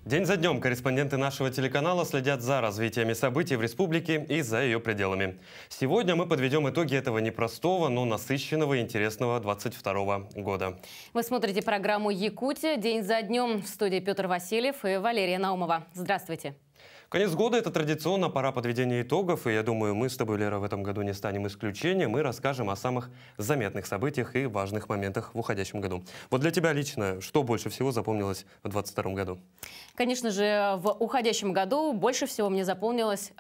День за днем корреспонденты нашего телеканала следят за развитиями событий в республике и за ее пределами. Сегодня мы подведем итоги этого непростого, но насыщенного и интересного 22 года. Вы смотрите программу «Якутия. День за днем». В студии Петр Васильев и Валерия Наумова. Здравствуйте. Конец года – это традиционно пора подведения итогов, и я думаю, мы с тобой, Лера, в этом году не станем исключением. Мы расскажем о самых заметных событиях и важных моментах в уходящем году. Вот для тебя лично, что больше всего запомнилось в 2022 году? Конечно же, в уходящем году больше всего мне запомнилось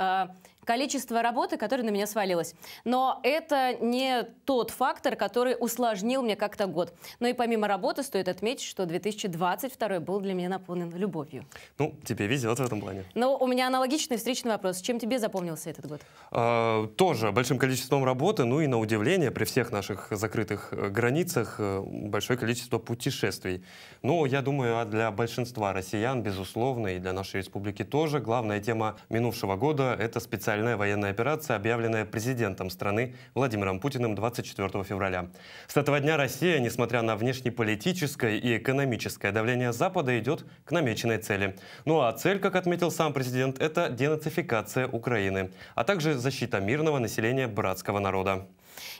количество работы, которое на меня свалилось. Но это не тот фактор, который усложнил мне как-то год. Но и помимо работы стоит отметить, что 2022 был для меня наполнен любовью. Ну, тебе везет в этом плане. Но у меня аналогичный встречный вопрос. Чем тебе запомнился этот год? Тоже большим количеством работы, ну и на удивление, при всех наших закрытых границах, большое количество путешествий. Но я думаю, для большинства россиян, безусловно, и для нашей республики тоже, главная тема минувшего года – это специальная военная операция, объявленная президентом страны Владимиром Путиным 24 февраля. С этого дня Россия, несмотря на внешнеполитическое и экономическое давление Запада, идет к намеченной цели. Ну а цель, как отметил сам президент, это денацификация Украины, а также защита мирного населения братского народа.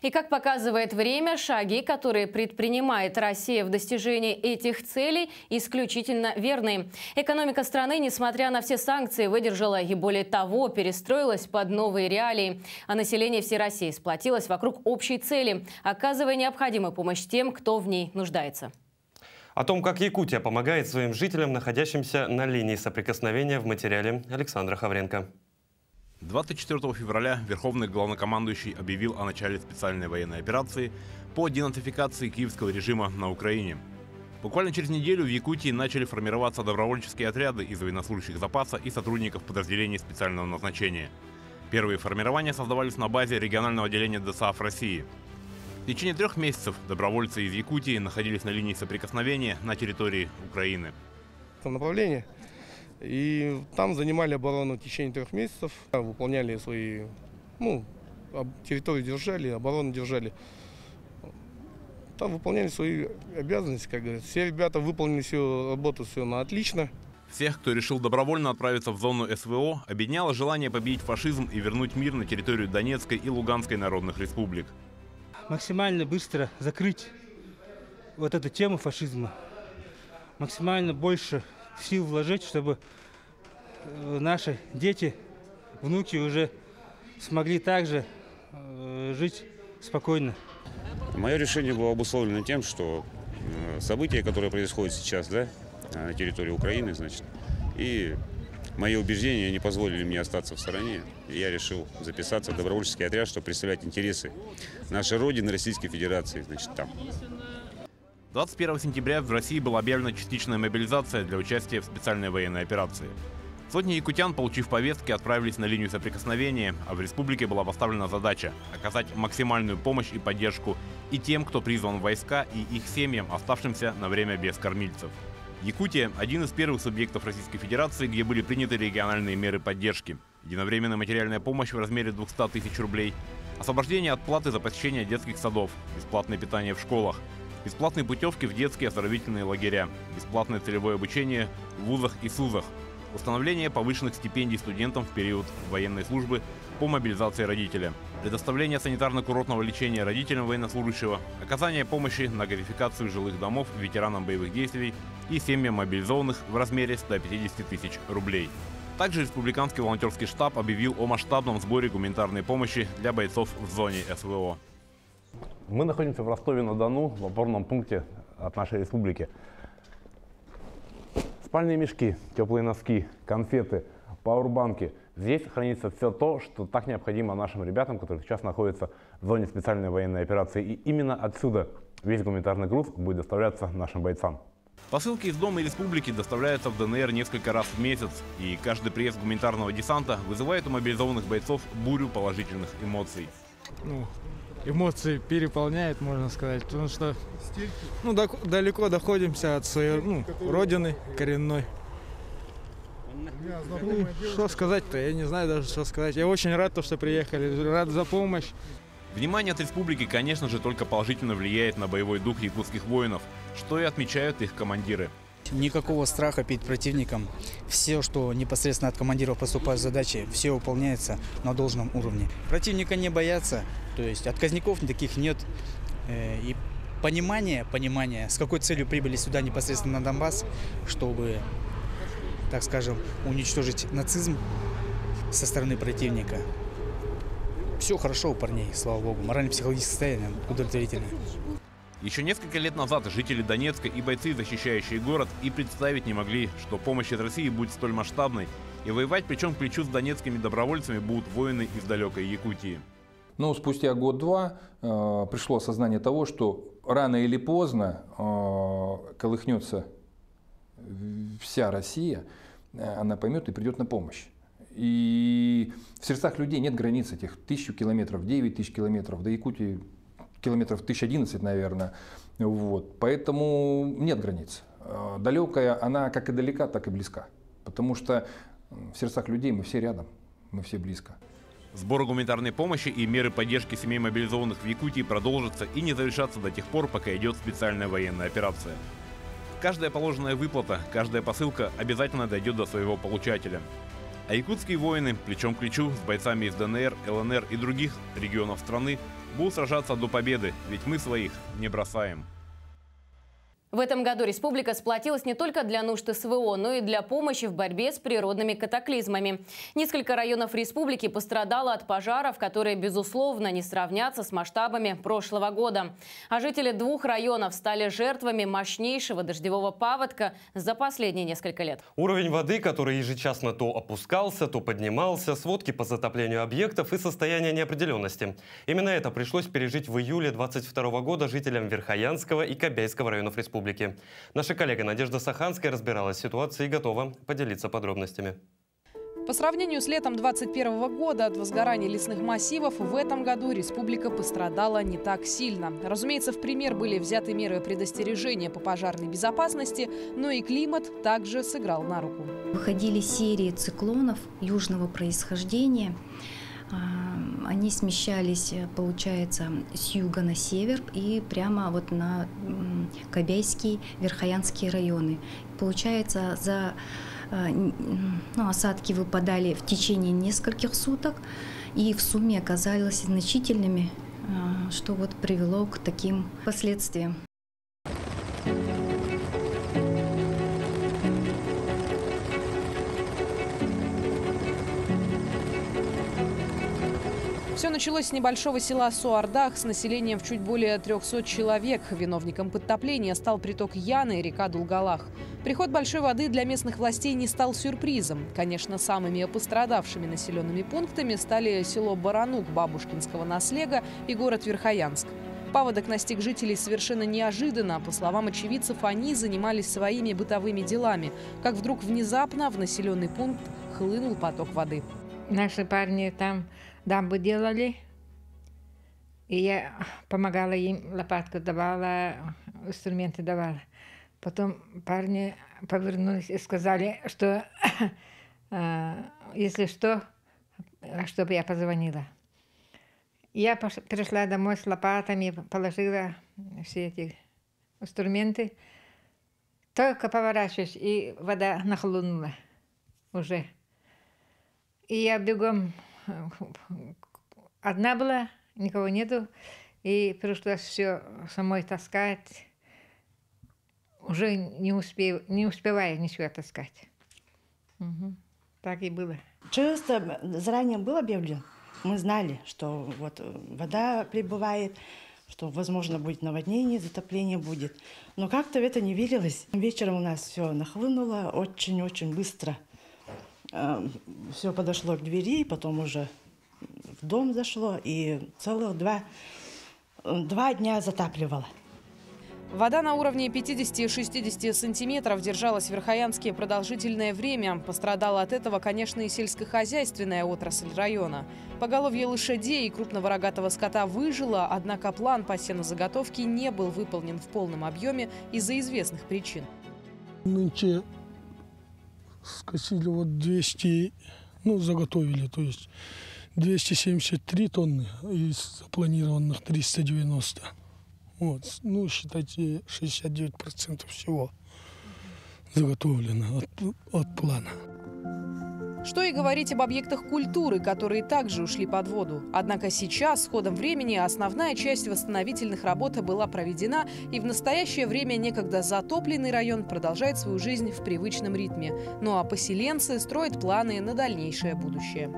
И как показывает время, шаги, которые предпринимает Россия в достижении этих целей, исключительно верные. Экономика страны, несмотря на все санкции, выдержала и, более того, перестроилась под новые реалии. А население всей России сплотилось вокруг общей цели, оказывая необходимую помощь тем, кто в ней нуждается. О том, как Якутия помогает своим жителям, находящимся на линии соприкосновения, в материале Александра Хавренко. 24 февраля Верховный главнокомандующий объявил о начале специальной военной операции по денацификации киевского режима на Украине. Буквально через неделю в Якутии начали формироваться добровольческие отряды из военнослужащих запаса и сотрудников подразделений специального назначения. Первые формирования создавались на базе регионального отделения ДСАФ России. В течение 3 месяцев добровольцы из Якутии находились на линии соприкосновения на территории Украины. Направление. И там занимали оборону в течение 3 месяцев, выполняли свои, территорию держали, оборону держали. Там выполняли свои обязанности, как говорят. Все ребята выполнили всю работу, все на отлично. Всех, кто решил добровольно отправиться в зону СВО, объединяло желание победить фашизм и вернуть мир на территорию Донецкой и Луганской народных республик. Максимально быстро закрыть вот эту тему фашизма, максимально больше сил вложить, чтобы наши дети, внуки уже смогли также жить спокойно. Мое решение было обусловлено тем, что события, которые происходят сейчас, на территории Украины, и мои убеждения не позволили мне остаться в стороне. И я решил записаться в добровольческий отряд, чтобы представлять интересы нашей Родины, Российской Федерации, там. 21 сентября в России была объявлена частичная мобилизация для участия в специальной военной операции. Сотни якутян, получив повестки, отправились на линию соприкосновения, а в республике была поставлена задача оказать максимальную помощь и поддержку и тем, кто призван в войска, и их семьям, оставшимся на время без кормильцев. Якутия – один из первых субъектов Российской Федерации, где были приняты региональные меры поддержки. Единовременная материальная помощь в размере 200 тысяч рублей, освобождение от платы за посещение детских садов, бесплатное питание в школах, бесплатные путевки в детские оздоровительные лагеря, бесплатное целевое обучение в вузах и СУЗах, установление повышенных стипендий студентам в период военной службы по мобилизации родителя, предоставление санитарно-курортного лечения родителям военнослужащего, оказание помощи на газификацию жилых домов ветеранам боевых действий и семьям мобилизованных в размере 150 тысяч рублей. Также Республиканский волонтерский штаб объявил о масштабном сборе гуманитарной помощи для бойцов в зоне СВО. Мы находимся в Ростове-на-Дону, в опорном пункте от нашей республики. Спальные мешки, теплые носки, конфеты, пауэрбанки. Здесь хранится все то, что так необходимо нашим ребятам, которые сейчас находятся в зоне специальной военной операции. И именно отсюда весь гуманитарный груз будет доставляться нашим бойцам. Посылки из Дома и Республики доставляются в ДНР несколько раз в месяц. И каждый приезд гуманитарного десанта вызывает у мобилизованных бойцов бурю положительных эмоций. Эмоции переполняют, можно сказать, потому что далеко находимся от своей родины коренной. Что сказать-то, я не знаю даже, что сказать. Я очень рад, что приехали, рад за помощь. Внимание от республики, конечно же, только положительно влияет на боевой дух якутских воинов, что и отмечают их командиры. Никакого страха перед противником. Все, что непосредственно от командиров поступают задачи, все выполняется на должном уровне. Противника не боятся, то есть отказников таких нет. И понимание, с какой целью прибыли сюда непосредственно на Донбасс, чтобы, так скажем, уничтожить нацизм со стороны противника. Все хорошо у парней, слава богу. Морально-психологическое состояние удовлетворительное. Еще несколько лет назад жители Донецка и бойцы, защищающие город, и представить не могли, что помощь из России будет столь масштабной, и воевать плечом к плечу с донецкими добровольцами будут воины из далекой Якутии. Но спустя год-два пришло осознание того, что рано или поздно колыхнется вся Россия, она поймет и придет на помощь. И в сердцах людей нет границ этих 1000 километров, 9000 километров, до Якутии километров 1011, наверное. Вот. Поэтому нет границ. Далекая, она как и далека, так и близка. Потому что в сердцах людей мы все рядом, мы все близко. Сбор гуманитарной помощи и меры поддержки семей мобилизованных в Якутии продолжатся и не завершатся до тех пор, пока идет специальная военная операция. Каждая положенная выплата, каждая посылка обязательно дойдет до своего получателя. А якутские воины плечом к плечу с бойцами из ДНР, ЛНР и других регионов страны будут сражаться до победы, ведь мы своих не бросаем. В этом году республика сплотилась не только для нужд СВО, но и для помощи в борьбе с природными катаклизмами. Несколько районов республики пострадало от пожаров, которые, безусловно, не сравнятся с масштабами прошлого года. А жители 2 районов стали жертвами мощнейшего дождевого паводка за последние несколько лет. Уровень воды, который ежечасно то опускался, то поднимался, сводки по затоплению объектов и состояние неопределенности. Именно это пришлось пережить в июле 2022 года жителям Верхоянского и Кобяйского районов республики. Наша коллега Надежда Саханская разбиралась в ситуации и готова поделиться подробностями. По сравнению с летом 2021 года от возгорания лесных массивов в этом году республика пострадала не так сильно. Разумеется, в пример были взяты меры предостережения по пожарной безопасности, но и климат также сыграл на руку. Выходили серии циклонов южного происхождения. Они смещались, получается, с юга на север и прямо вот на Кобяйский, Верхоянские районы. Получается, осадки выпадали в течение нескольких суток и в сумме оказались значительными, что вот привело к таким последствиям. Все началось с небольшого села Суардах с населением в чуть более 300 человек. Виновником подтопления стал приток Яны и река Дулгалах. Приход большой воды для местных властей не стал сюрпризом. Конечно, самыми пострадавшими населенными пунктами стали село Баранук Бабушкинского наслега и город Верхоянск. Паводок настиг жителей совершенно неожиданно. По словам очевидцев, они занимались своими бытовыми делами. Как вдруг внезапно в населенный пункт хлынул поток воды. Наши парни там дамбу делали, и я помогала им, лопатку давала, инструменты давала. Потом парни повернулись и сказали, что если что, чтобы я позвонила. Я пришла домой с лопатами, положила все эти инструменты. Только поворачиваюсь, и вода нахлынула уже. И я бегом, одна была, никого нету, и пришлось все самой таскать. Уже не успеваю ничего таскать. Угу. Так и было. Чисто заранее был объявлен. Мы знали, что вот вода прибывает, что, возможно, будет наводнение, затопление будет. Но как-то в это не верилось. Вечером у нас все нахлынуло очень-очень быстро. Все подошло к двери, потом уже в дом зашло, и целых два дня затапливало. Вода на уровне 50-60 сантиметров держалась в Верхоянске продолжительное время. Пострадала от этого, конечно, и сельскохозяйственная отрасль района. Поголовье лошадей и крупного рогатого скота выжило, однако план по сенозаготовке не был выполнен в полном объеме из-за известных причин. Нынче скосили вот 200, заготовили, то есть 273 тонны из запланированных 390. Вот, считайте, 69% всего. заготовлено от плана. Что и говорить об объектах культуры, которые также ушли под воду. Однако сейчас, с ходом времени, основная часть восстановительных работ была проведена, и в настоящее время некогда затопленный район продолжает свою жизнь в привычном ритме. Ну а поселенцы строят планы на дальнейшее будущее.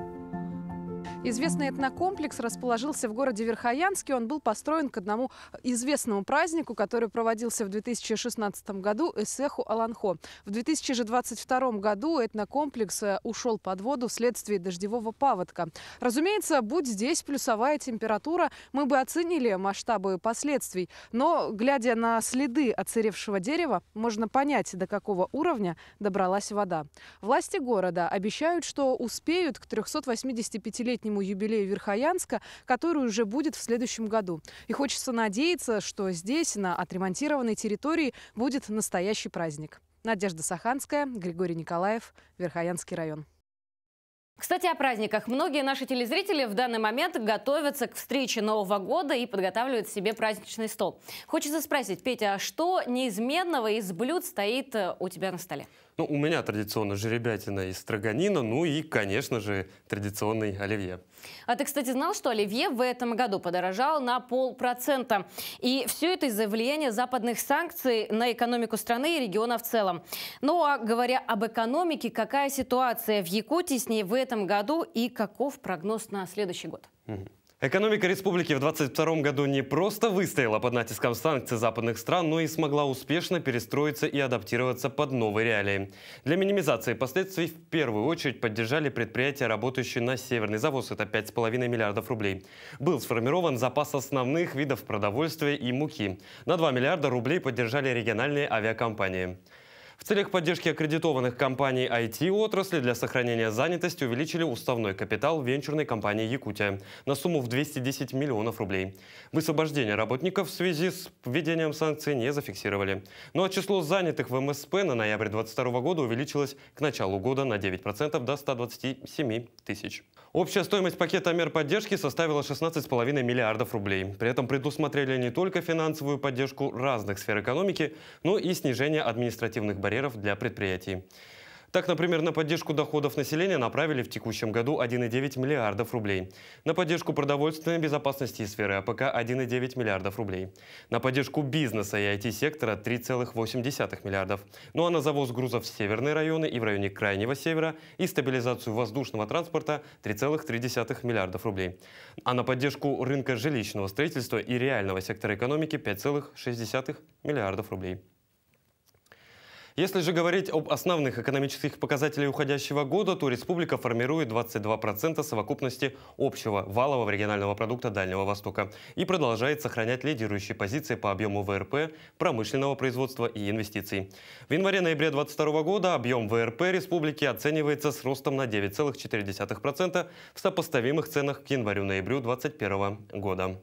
Известный этнокомплекс расположился в городе Верхоянске. Он был построен к одному известному празднику, который проводился в 2016 году – Эсеху Аланхо. В 2022 году этнокомплекс ушел под воду вследствие дождевого паводка. Разумеется, будь здесь плюсовая температура, мы бы оценили масштабы последствий. Но, глядя на следы отсыревшего дерева, можно понять, до какого уровня добралась вода. Власти города обещают, что успеют к 385-летнему юбилею Верхоянска, который уже будет в следующем году. И хочется надеяться, что здесь, на отремонтированной территории, будет настоящий праздник. Надежда Саханская, Григорий Николаев, Верхоянский район. Кстати, о праздниках. Многие наши телезрители в данный момент готовятся к встрече Нового года и подготавливают себе праздничный стол. Хочется спросить, Петя, а что неизменного из блюд стоит у тебя на столе? Ну, у меня традиционно жеребятина из строганина, ну и, конечно же, традиционный оливье. А ты, кстати, знал, что оливье в этом году подорожал на 0,5%? И все это из-за влияния западных санкций на экономику страны и региона в целом. Ну а говоря об экономике, какая ситуация в Якутии с ней в этом году и каков прогноз на следующий год? Экономика республики в 2022 году не просто выстояла под натиском санкций западных стран, но и смогла успешно перестроиться и адаптироваться под новые реалии. Для минимизации последствий в первую очередь поддержали предприятия, работающие на северный завоз. Это 5,5 миллиардов рублей. Был сформирован запас основных видов продовольствия и муки. На 2 миллиарда рублей поддержали региональные авиакомпании. В целях поддержки аккредитованных компаний IT-отрасли для сохранения занятости увеличили уставной капитал венчурной компании «Якутия» на сумму в 210 миллионов рублей. Высвобождение работников в связи с введением санкций не зафиксировали. Ну а число занятых в МСП на ноябрь 2022 года увеличилось к началу года на 9% до 127 тысяч. Общая стоимость пакета мер поддержки составила 16,5 миллиардов рублей. При этом предусмотрели не только финансовую поддержку разных сфер экономики, но и снижение административных барьеров для предприятий. Так, например, на поддержку доходов населения направили в текущем году 1,9 миллиардов рублей. На поддержку продовольственной безопасности и сферы АПК 1,9 миллиардов рублей. На поддержку бизнеса и IT-сектора 3,8 миллиардов. Ну а на завоз грузов в северные районы и в районе Крайнего Севера и стабилизацию воздушного транспорта 3,3 миллиардов рублей. А на поддержку рынка жилищного строительства и реального сектора экономики 5,6 миллиардов рублей. Если же говорить об основных экономических показателях уходящего года, то республика формирует 22% совокупности общего валового регионального продукта Дальнего Востока и продолжает сохранять лидирующие позиции по объему ВРП, промышленного производства и инвестиций. В январе-ноябре 2022 года объем ВРП республики оценивается с ростом на 9,4% в сопоставимых ценах к январю-ноябрю 2021 года.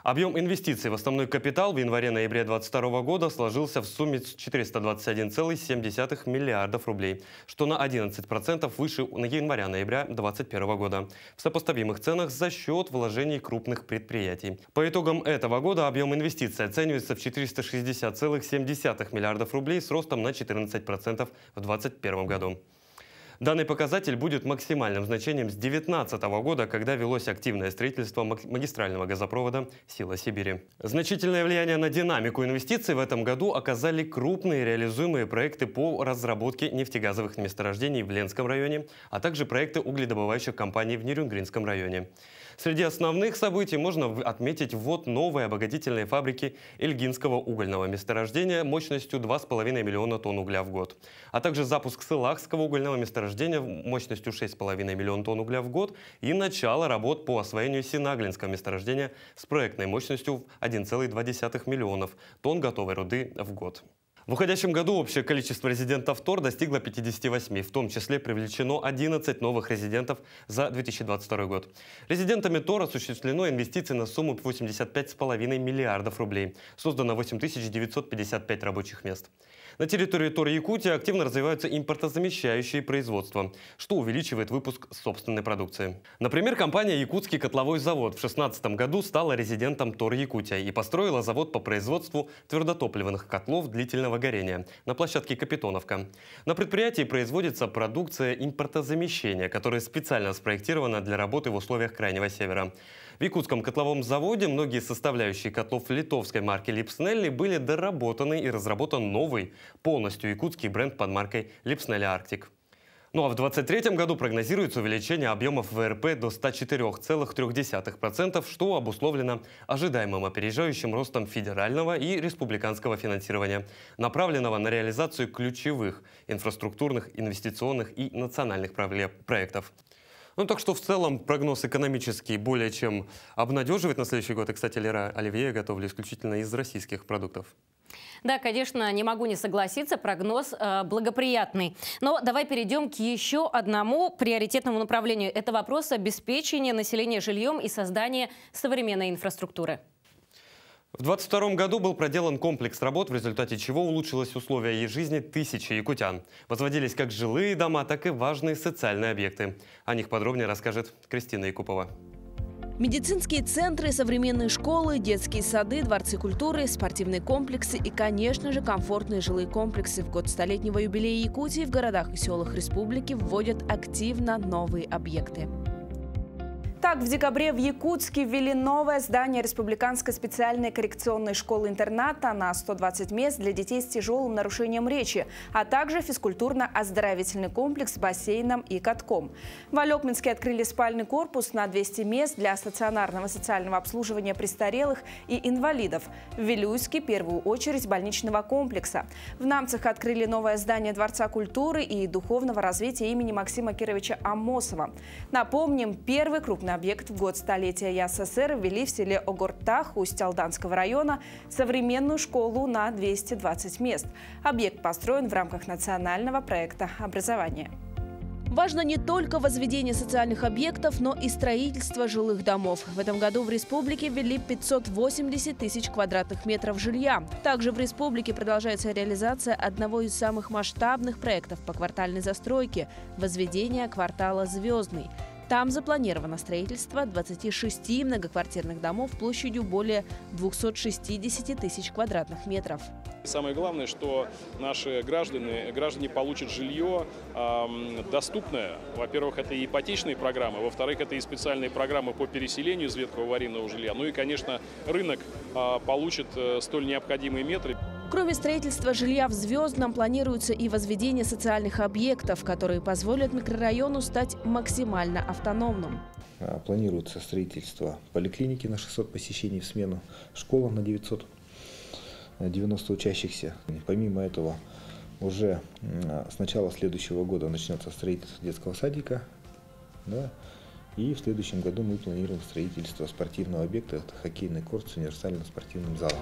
Объем инвестиций в основной капитал в январе-ноябре 2022 года сложился в сумме 421,7 миллиардов рублей, что на 11% выше января-ноября 2021 года, в сопоставимых ценах за счет вложений крупных предприятий. По итогам этого года объем инвестиций оценивается в 460,7 миллиардов рублей с ростом на 14% в 2021 году. Данный показатель будет максимальным значением с 2019 года, когда велось активное строительство магистрального газопровода «Сила Сибири». Значительное влияние на динамику инвестиций в этом году оказали крупные реализуемые проекты по разработке нефтегазовых месторождений в Ленском районе, а также проекты угледобывающих компаний в Нерюнгринском районе. Среди основных событий можно отметить ввод новой обогатительной фабрики Эльгинского угольного месторождения мощностью 2,5 миллиона тонн угля в год, а также запуск Сылахского угольного месторождения мощностью 6,5 миллиона тонн угля в год и начало работ по освоению Синаглинского месторождения с проектной мощностью 1,2 миллионов тонн готовой руды в год. В уходящем году общее количество резидентов ТОР достигло 58, в том числе привлечено 11 новых резидентов за 2022 год. Резидентами ТОР осуществлено инвестиции на сумму 85,5 миллиардов рублей. Создано 8955 рабочих мест. На территории Тор-Якутии активно развиваются импортозамещающие производства, что увеличивает выпуск собственной продукции. Например, компания «Якутский котловой завод» в 2016 году стала резидентом Тор-Якутия и построила завод по производству твердотопливных котлов длительного горения на площадке Капитоновка. На предприятии производится продукция импортозамещения, которая специально спроектирована для работы в условиях Крайнего Севера. В якутском котловом заводе многие составляющие котлов литовской марки Липснелли были доработаны и разработан новый, полностью якутский бренд под маркой Липснелли Арктик. Ну а в 2023 году прогнозируется увеличение объемов ВРП до 104,3%, что обусловлено ожидаемым опережающим ростом федерального и республиканского финансирования, направленного на реализацию ключевых инфраструктурных, инвестиционных и национальных проектов. Ну, так что в целом прогноз экономический более чем обнадеживает на следующий год. И, кстати, Лера, оливье я готовлю исключительно из российских продуктов. Да, конечно, не могу не согласиться, прогноз благоприятный. Но давай перейдем к еще одному приоритетному направлению. Это вопрос обеспечения населения жильем и создания современной инфраструктуры. В 2022 году был проделан комплекс работ, в результате чего улучшилось условия жизни тысячи якутян. Возводились как жилые дома, так и важные социальные объекты. О них подробнее расскажет Кристина Якупова. Медицинские центры, современные школы, детские сады, дворцы культуры, спортивные комплексы и, конечно же, комфортные жилые комплексы. В год столетнего юбилея Якутии в городах и селах республики вводят активно новые объекты. Так, в декабре в Якутске ввели новое здание Республиканской специальной коррекционной школы-интерната на 120 мест для детей с тяжелым нарушением речи, а также физкультурно-оздоровительный комплекс с бассейном и катком. В Алёкминске открыли спальный корпус на 200 мест для стационарного социального обслуживания престарелых и инвалидов. В Вилюйске – первую очередь больничного комплекса. В Намцах открыли новое здание Дворца культуры и духовного развития имени Максима Кировича Амосова. Напомним, первый крупный объект в год столетия ЯССР ввели в селе Огортах Усть-Алданского района современную школу на 220 мест. Объект построен в рамках национального проекта образования. Важно не только возведение социальных объектов, но и строительство жилых домов. В этом году в республике ввели 580 тысяч квадратных метров жилья. Также в республике продолжается реализация одного из самых масштабных проектов по квартальной застройке – возведение квартала «Звездный». Там запланировано строительство 26 многоквартирных домов площадью более 260 тысяч квадратных метров. Самое главное, что наши граждане получат жилье доступное. Во-первых, это и ипотечные программы, во-вторых, это и специальные программы по переселению из ветхого аварийного жилья. Ну и, конечно, рынок получит столь необходимые метры. Кроме строительства жилья в Звездном, планируется и возведение социальных объектов, которые позволят микрорайону стать максимально автономным. Планируется строительство поликлиники на 600 посещений в смену, школа на 990 учащихся. Помимо этого, уже с начала следующего года начнется строительство детского садика. Да, и в следующем году мы планируем строительство спортивного объекта, это хоккейный корт с универсальным спортивным залом.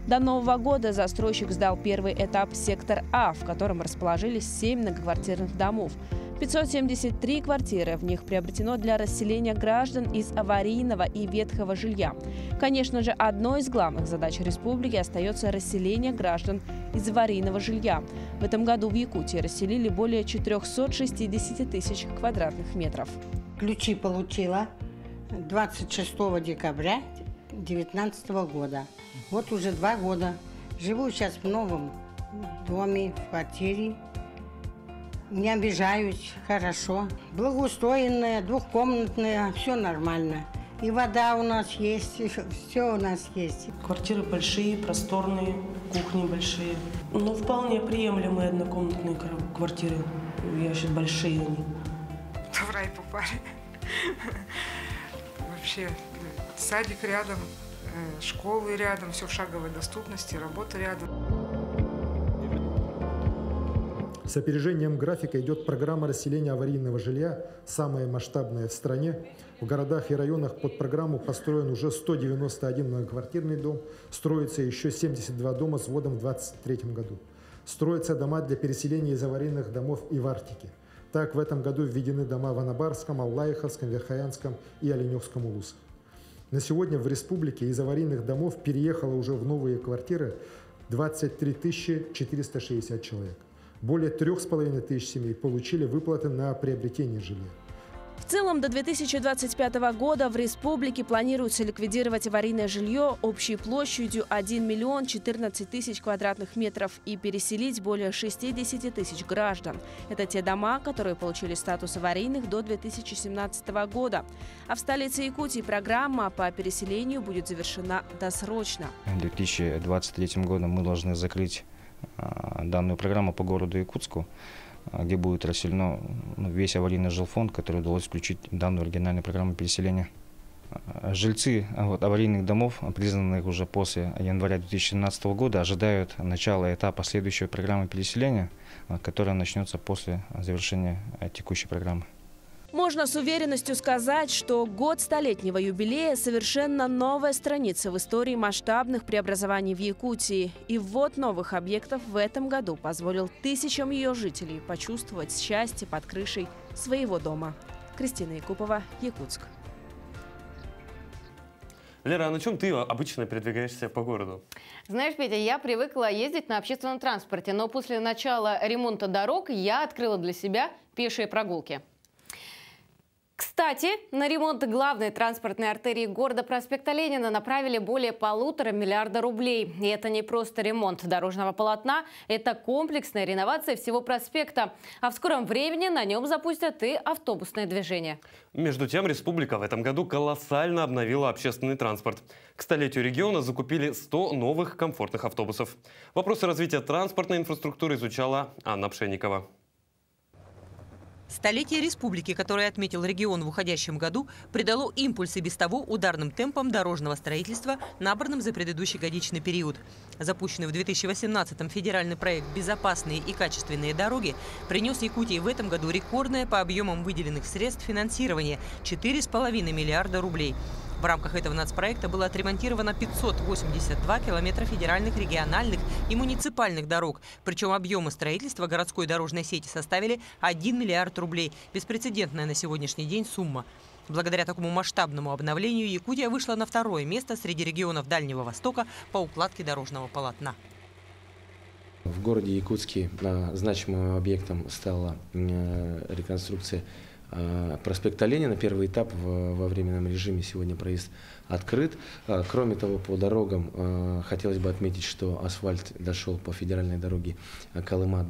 До Нового года застройщик сдал первый этап «Сектор А», в котором расположились 7 многоквартирных домов. 573 квартиры в них приобретено для расселения граждан из аварийного и ветхого жилья. Конечно же, одной из главных задач республики остается расселение граждан из аварийного жилья. В этом году в Якутии расселили более 460 тысяч квадратных метров. Ключи получила 26 декабря 2019 года. Вот уже 2 года. Живу сейчас в новом доме, в квартире. Не обижаюсь, хорошо. Благоустроенная, двухкомнатная, все нормально. И вода у нас есть, и все у нас есть. Квартиры большие, просторные, кухни большие. Ну, вполне приемлемые однокомнатные квартиры. Я считаю, большие они. В рай попали. Вообще, садик рядом, школы рядом, все в шаговой доступности, работа рядом. С опережением графика идет программа расселения аварийного жилья, самая масштабная в стране. В городах и районах под программу построен уже 191 многоквартирный дом, строится еще 72 дома с вводом в 2023 году. Строятся дома для переселения из аварийных домов и в Арктике. Так, в этом году введены дома в Анабарском, Аллаиховском, Верхоянском и Оленевском улусах. На сегодня в республике из аварийных домов переехало уже в новые квартиры 23 460 человек. Более 3500 семей получили выплаты на приобретение жилья. В целом, до 2025 года в республике планируется ликвидировать аварийное жилье общей площадью 1 миллион 14 тысяч квадратных метров и переселить более 60 тысяч граждан. Это те дома, которые получили статус аварийных до 2017 года. А в столице Якутии программа по переселению будет завершена досрочно. В 2023 году мы должны закрыть данную программу по городу Якутску, где будет расселено весь аварийный жилфонд, который удалось включить в данную региональную программу переселения. Жильцы аварийных домов, признанных уже после января 2017 года, ожидают начала этапа следующей программы переселения, которая начнется после завершения текущей программы. Можно с уверенностью сказать, что год столетнего юбилея – совершенно новая страница в истории масштабных преобразований в Якутии. И ввод новых объектов в этом году позволил тысячам ее жителей почувствовать счастье под крышей своего дома. Кристина Якупова, Якутск. Лера, а на чем ты обычно передвигаешься по городу? Знаешь, Петя, я привыкла ездить на общественном транспорте, но после начала ремонта дорог я открыла для себя пешие прогулки. Кстати, на ремонт главной транспортной артерии города проспекта Ленина направили более 1,5 миллиарда рублей. И это не просто ремонт дорожного полотна, это комплексная реновация всего проспекта. А в скором времени на нем запустят и автобусное движение. Между тем, республика в этом году колоссально обновила общественный транспорт. К столетию региона закупили 100 новых комфортных автобусов. Вопросы развития транспортной инфраструктуры изучала Анна Пшенникова. Столетие республики, которое отметил регион в уходящем году, придало импульс и без того ударным темпам дорожного строительства, набранным за предыдущий годичный период. Запущенный в 2018-м федеральный проект «Безопасные и качественные дороги» принес Якутии в этом году рекордное по объемам выделенных средств финансирование – 4,5 миллиарда рублей. В рамках этого нацпроекта было отремонтировано 582 километра федеральных, региональных и муниципальных дорог. Причем объемы строительства городской дорожной сети составили 1 миллиард рублей. Беспрецедентная на сегодняшний день сумма. Благодаря такому масштабному обновлению Якутия вышла на второе место среди регионов Дальнего Востока по укладке дорожного полотна. В городе Якутске значимым объектом стала реконструкция проспекта Ленина. Первый этап во временном режиме, сегодня проезд открыт. Кроме того, по дорогам хотелось бы отметить, что асфальт дошел по федеральной дороге Колыма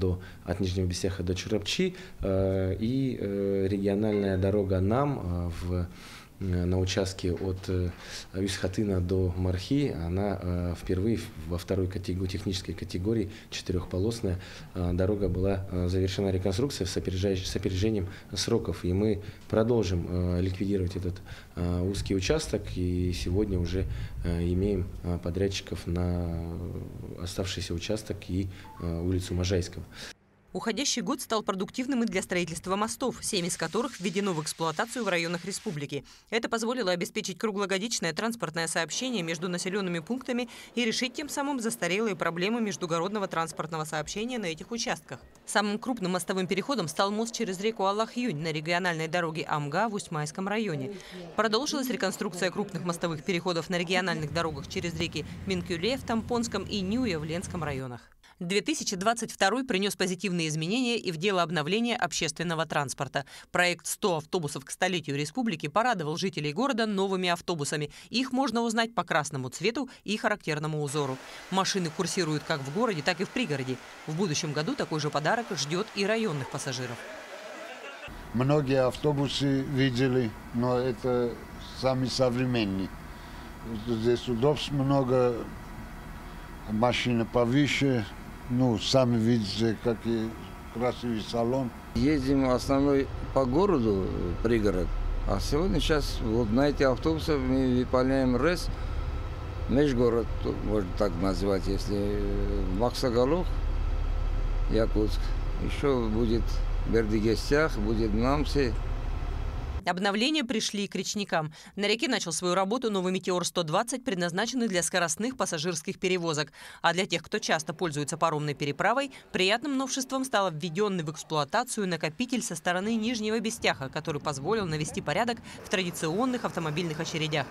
от Нижнего Бестяха до Чурапчи, и региональная дорога НАМ на участке от Юсхатына до Мархи, она впервые во второй технической категории, четырехполосная дорога, была завершена реконструкция с опережением сроков. И мы продолжим ликвидировать этот узкий участок, и сегодня уже имеем подрядчиков на оставшийся участок и улицу Можайского. Уходящий год стал продуктивным и для строительства мостов, 7 из которых введено в эксплуатацию в районах республики. Это позволило обеспечить круглогодичное транспортное сообщение между населенными пунктами и решить тем самым застарелые проблемы междугородного транспортного сообщения на этих участках. Самым крупным мостовым переходом стал мост через реку Аллах-Юнь на региональной дороге Амга в Усть-Майском районе. Продолжилась реконструкция крупных мостовых переходов на региональных дорогах через реки Минкюле в Тампонском и Нюя в Ленском районах. 2022 принес позитивные изменения и в дело обновления общественного транспорта. Проект «100 автобусов к столетию республики» порадовал жителей города новыми автобусами. Их можно узнать по красному цвету и характерному узору. Машины курсируют как в городе, так и в пригороде. В будущем году такой же подарок ждет и районных пассажиров. Многие автобусы видели, но это самые современные. Здесь удобств много, машины повыше. Ну, сами видите, какой красивый салон. Ездим основной по городу, пригород. А сегодня сейчас вот на эти автобусы мы выполняем рейс межгород, можно так назвать, если Максоголовъ, Якутск. Еще будет Бердыгестях, будет Намси. Обновления пришли и к речникам. На реке начал свою работу новый «Метеор-120», предназначенный для скоростных пассажирских перевозок. А для тех, кто часто пользуется паромной переправой, приятным новшеством стал введенный в эксплуатацию накопитель со стороны Нижнего Бестяха, который позволил навести порядок в традиционных автомобильных очередях.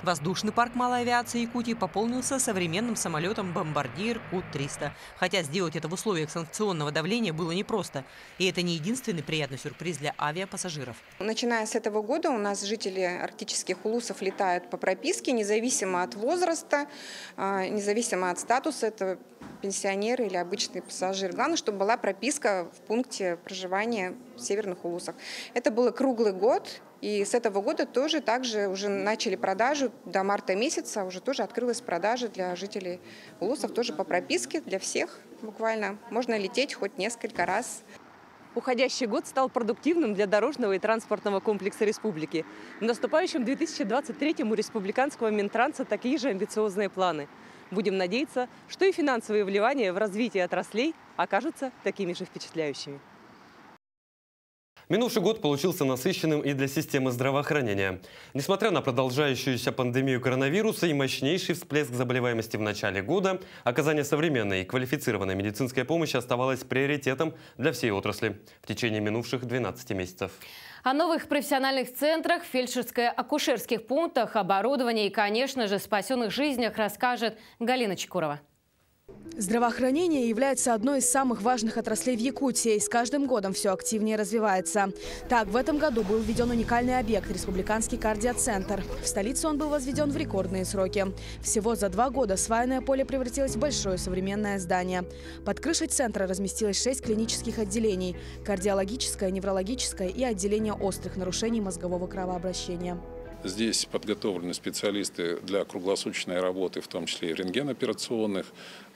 Воздушный парк малой авиации Якутии пополнился современным самолетом «Бомбардир Ку-300». Хотя сделать это в условиях санкционного давления было непросто. И это не единственный приятный сюрприз для авиапассажиров. Начиная с этого года у нас жители арктических улусов летают по прописке, независимо от возраста, независимо от статуса. Это пенсионеры или обычный пассажир. Главное, чтобы была прописка в пункте проживания в северных улусах. Это было круглый год. И с этого года тоже также уже начали продажу. До марта месяца уже тоже открылась продажа для жителей улусов, тоже по прописке, для всех буквально. Можно лететь хоть несколько раз. Уходящий год стал продуктивным для дорожного и транспортного комплекса республики. В наступающем 2023-м у республиканского Минтранса такие же амбициозные планы. Будем надеяться, что и финансовые вливания в развитие отраслей окажутся такими же впечатляющими. Минувший год получился насыщенным и для системы здравоохранения. Несмотря на продолжающуюся пандемию коронавируса и мощнейший всплеск заболеваемости в начале года, оказание современной и квалифицированной медицинской помощи оставалось приоритетом для всей отрасли в течение минувших 12 месяцев. О новых профессиональных центрах, фельдшерско-акушерских пунктах, оборудовании и, конечно же, спасенных жизнях расскажет Галина Чекурова. Здравоохранение является одной из самых важных отраслей в Якутии и с каждым годом все активнее развивается. Так, в этом году был введен уникальный объект – Республиканский кардиоцентр. В столице он был возведен в рекордные сроки. Всего за 2 года свайное поле превратилось в большое современное здание. Под крышей центра разместилось 6 клинических отделений – кардиологическое, неврологическое и отделение острых нарушений мозгового кровообращения. Здесь подготовлены специалисты для круглосуточной работы, в том числе и рентгеноперационных,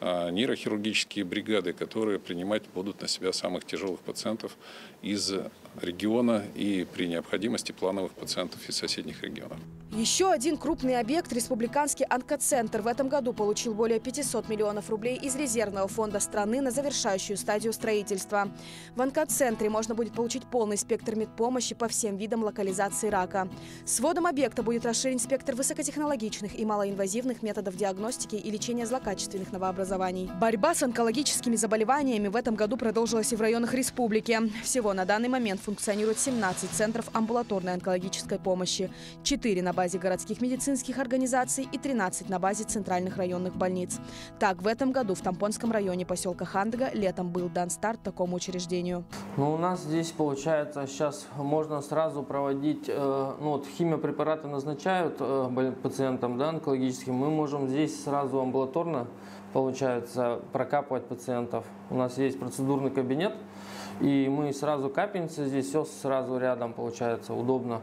нейрохирургические бригады, которые принимать будут на себя самых тяжелых пациентов из региона и при необходимости плановых пациентов из соседних регионов. Еще один крупный объект – Республиканский онкоцентр. В этом году получил более 500 миллионов рублей из резервного фонда страны на завершающую стадию строительства. В онкоцентре можно будет получить полный спектр медпомощи по всем видам локализации рака. С вводом объекта будет расширен спектр высокотехнологичных и малоинвазивных методов диагностики и лечения злокачественных новообразований. Борьба с онкологическими заболеваниями в этом году продолжилась и в районах республики. Всего на данный момент функционирует 17 центров амбулаторной онкологической помощи, 4 на базе городских медицинских организаций и 13 на базе центральных районных больниц. Так, в этом году в Тампонском районе поселка Хандга летом был дан старт такому учреждению. Ну, у нас здесь, получается, сейчас можно сразу проводить, химиопрепараты назначают пациентам, да, онкологическим. Мы можем здесь сразу амбулаторно, получается, прокапывать пациентов. У нас есть процедурный кабинет, и мы сразу капельницы здесь, все сразу рядом, получается, удобно.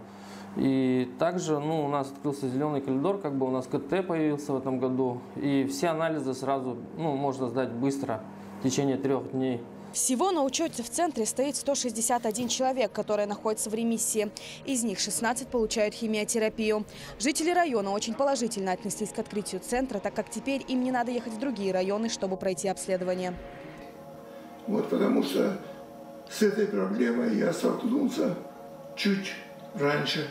И также у нас открылся зеленый коридор, у нас КТ появился в этом году. И все анализы сразу можно сдать быстро, в течение 3 дней. Всего на учете в центре стоит 161 человек, которые находятся в ремиссии. Из них 16 получают химиотерапию. Жители района очень положительно отнеслись к открытию центра, так как теперь им не надо ехать в другие районы, чтобы пройти обследование. Потому что с этой проблемой я столкнулся чуть раньше.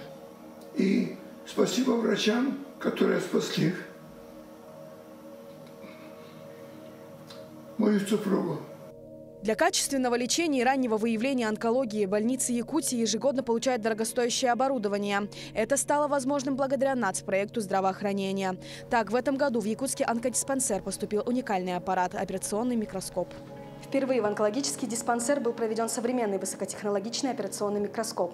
И спасибо врачам, которые спасли мою супругу. Для качественного лечения и раннего выявления онкологии больницы Якутии ежегодно получают дорогостоящее оборудование. Это стало возможным благодаря нацпроекту здравоохранения. Так, в этом году в якутский онкодиспансер поступил уникальный аппарат – операционный микроскоп. Впервые в онкологический диспансер был проведен современный высокотехнологичный операционный микроскоп.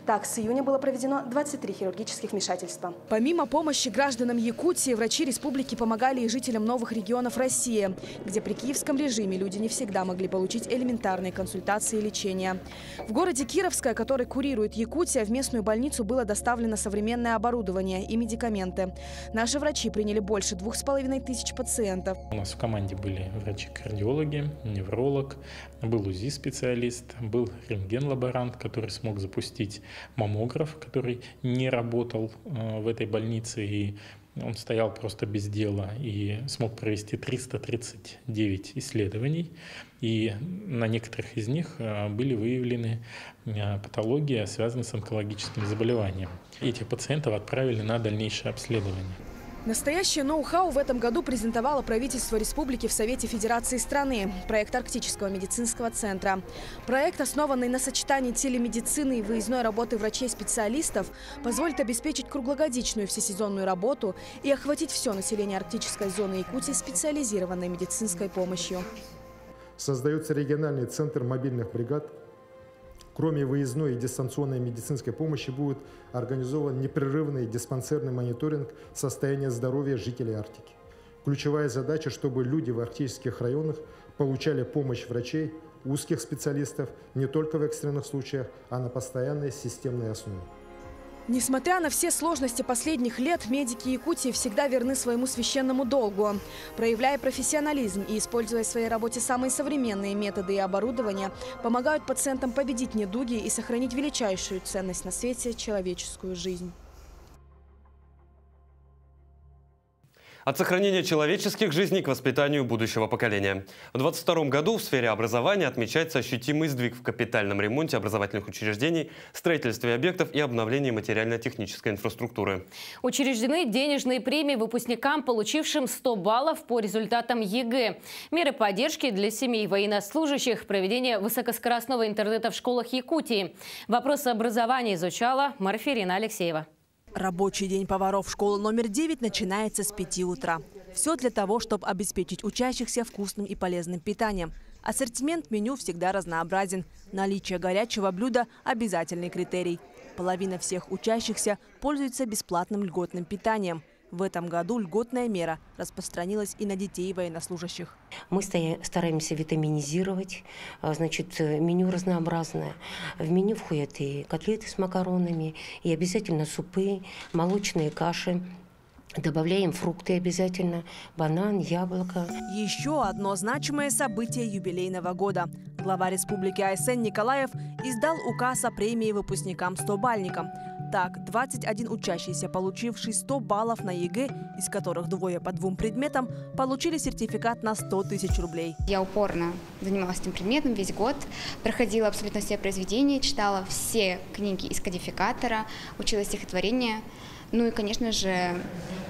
Так, с июня было проведено 23 хирургических вмешательства. Помимо помощи гражданам Якутии, врачи республики помогали и жителям новых регионов России, где при киевском режиме люди не всегда могли получить элементарные консультации и лечения. В городе Кировское, который курирует Якутия, в местную больницу было доставлено современное оборудование и медикаменты. Наши врачи приняли больше 2500 пациентов. У нас в команде были врачи-кардиологи, невролог, был УЗИ-специалист, был рентген-лаборант, который смог запустить маммограф, который не работал в этой больнице, и он стоял просто без дела, и смог провести 339 исследований. И на некоторых из них были выявлены патологии, связанные с онкологическими заболеваниями. Этих пациентов отправили на дальнейшее обследование. Настоящее ноу-хау в этом году презентовало правительство республики в Совете Федерации страны. Проект Арктического медицинского центра. Проект, основанный на сочетании телемедицины и выездной работы врачей-специалистов, позволит обеспечить круглогодичную всесезонную работу и охватить все население арктической зоны Якутии специализированной медицинской помощью. Создается региональный центр мобильных бригад. Кроме выездной и дистанционной медицинской помощи будет организован непрерывный диспансерный мониторинг состояния здоровья жителей Арктики. Ключевая задача, чтобы люди в арктических районах получали помощь врачей, узких специалистов не только в экстренных случаях, а на постоянной системной основе. Несмотря на все сложности последних лет, медики Якутии всегда верны своему священному долгу. Проявляя профессионализм и используя в своей работе самые современные методы и оборудование, помогают пациентам победить недуги и сохранить величайшую ценность на свете – человеческую жизнь. От сохранения человеческих жизней к воспитанию будущего поколения. В 2022 году в сфере образования отмечается ощутимый сдвиг в капитальном ремонте образовательных учреждений, строительстве объектов и обновлении материально-технической инфраструктуры. Учреждены денежные премии выпускникам, получившим 100 баллов по результатам ЕГЭ. Меры поддержки для семей военнослужащих, проведение высокоскоростного интернета в школах Якутии. Вопросы образования изучала Марфирина Алексеева. Рабочий день поваров школы номер 9 начинается с 5 утра. Все для того, чтобы обеспечить учащихся вкусным и полезным питанием. Ассортимент меню всегда разнообразен. Наличие горячего блюда – обязательный критерий. Половина всех учащихся пользуется бесплатным льготным питанием. В этом году льготная мера распространилась и на детей военнослужащих. Мы стараемся витаминизировать, значит, меню разнообразное. В меню входят и котлеты с макаронами, и обязательно супы, молочные каши. Добавляем фрукты обязательно, банан, яблоко. Еще одно значимое событие юбилейного года. Глава республики Айсен Николаев издал указ о премии выпускникам 100-бальникам. Так, 21 учащийся, получивший 100 баллов на ЕГЭ, из которых 2 по 2 предметам, получили сертификат на 100 тысяч рублей. Я упорно занималась этим предметом весь год, проходила абсолютно все произведения, читала все книги из кодификатора, учила стихотворения. Ну и, конечно же,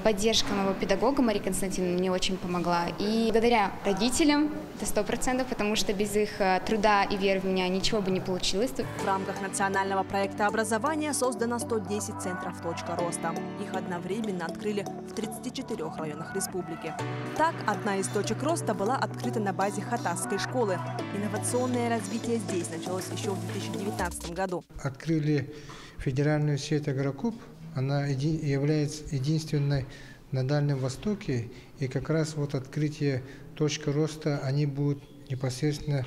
поддержка моего педагога Марии Константиновны мне очень помогла. И благодаря родителям, это 100%, потому что без их труда и веры в меня ничего бы не получилось. В рамках национального проекта образования создано 110 центров «Точка роста». Их одновременно открыли в 34 районах республики. Так, одна из точек роста была открыта на базе Хатасской школы. Инновационное развитие здесь началось еще в 2019 году. Открыли федеральную сеть «Агрокуб». Она является единственной на Дальнем Востоке, и как раз вот открытие точки роста, они будут непосредственно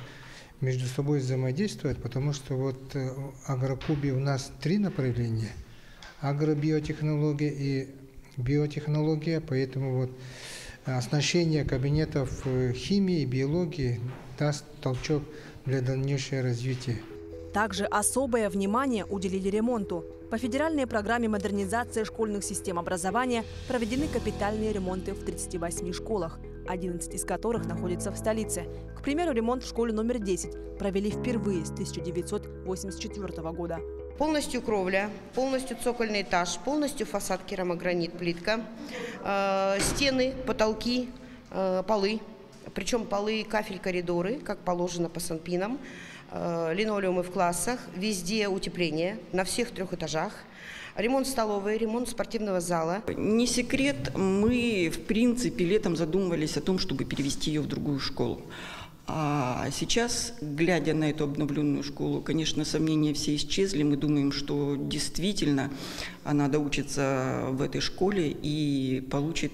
между собой взаимодействовать, потому что вот в Агрокубе у нас 3 направления – агробиотехнология и биотехнология, поэтому вот оснащение кабинетов химии и биологии даст толчок для дальнейшего развития. Также особое внимание уделили ремонту. По федеральной программе модернизации школьных систем образования проведены капитальные ремонты в 38 школах, 11 из которых находятся в столице. К примеру, ремонт в школе номер 10 провели впервые с 1984 года. Полностью кровля, полностью цокольный этаж, полностью фасад керамогранит, плитка, стены, потолки, полы. Причем полы, кафель, коридоры, как положено по санпинам. Линолеумы в классах, везде утепление, на всех 3 этажах. Ремонт столовой, ремонт спортивного зала. Не секрет, мы, в принципе, летом задумывались о том, чтобы перевести ее в другую школу. А сейчас, глядя на эту обновленную школу, конечно, сомнения все исчезли. Мы думаем, что действительно она доучится в этой школе и получит